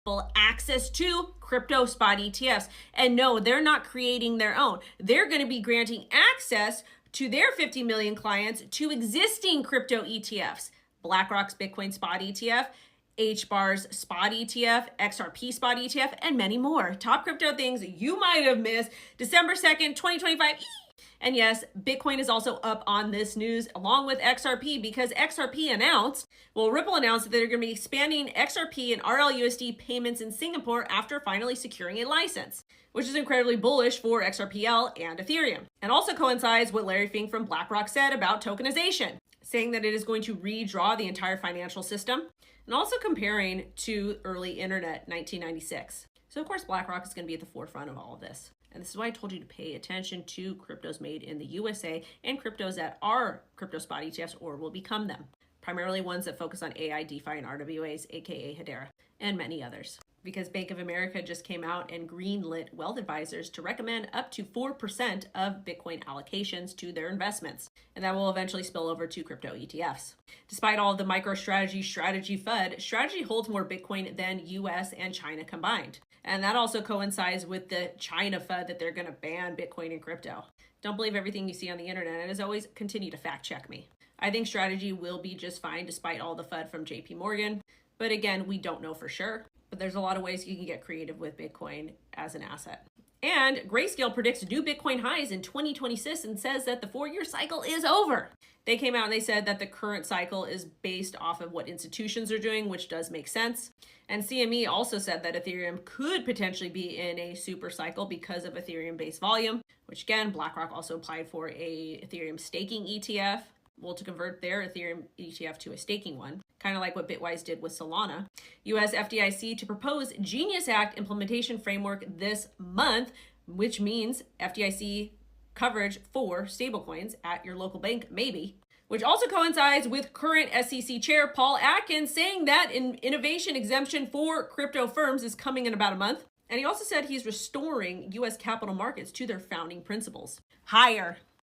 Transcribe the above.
full access to crypto spot ETFs. And no, they're not creating their own. They're going to be granting access to their 50 million clients to existing crypto ETFs. BlackRock's Bitcoin spot ETF, HBAR's spot ETF, XRP spot ETF, and many more. Top crypto things you might have missed. December 2nd, 2025. And yes, Bitcoin is also up on this news along with XRP because XRP Ripple announced that they're going to be expanding XRP and RLUSD payments in Singapore after finally securing a license, which is incredibly bullish for XRPL and Ethereum. And also coincides with Larry Fink from BlackRock said about tokenization, saying that it is going to redraw the entire financial system, and also comparing to early internet 1996. So of course, BlackRock is going to be at the forefront of all of this. And this is why I told you to pay attention to cryptos made in the USA and cryptos that are crypto spot ETFs or will become them. Primarily ones that focus on AI, DeFi, and RWAs, aka Hedera, and many others. Because Bank of America just came out and greenlit wealth advisors to recommend up to 4% of Bitcoin allocations to their investments. And that will eventually spill over to crypto ETFs. Despite all of the MicroStrategy strategy FUD, strategy holds more Bitcoin than US and China combined. And that also coincides with the China FUD that they're going to ban Bitcoin and crypto. Don't believe everything you see on the internet, and as always, continue to fact check me. I think strategy will be just fine despite all the FUD from JP Morgan. But again, we don't know for sure. But there's a lot of ways you can get creative with Bitcoin as an asset. And Grayscale predicts new Bitcoin highs in 2026 and says that the 4-year cycle is over. They came out and they said that the current cycle is based off of what institutions are doing, which does make sense. And CME also said that Ethereum could potentially be in a super cycle because of Ethereum-based volume, which again, BlackRock also applied for a Ethereum staking ETF, to convert their Ethereum ETF to a staking one, kind of like what Bitwise did with Solana. US FDIC to propose Genius Act implementation framework this month, which means FDIC coverage for stablecoins at your local bank, maybe. Which also coincides with current SEC Chair Paul Atkins saying that an innovation exemption for crypto firms is coming in about a month. And he also said he's restoring US capital markets to their founding principles. Higher.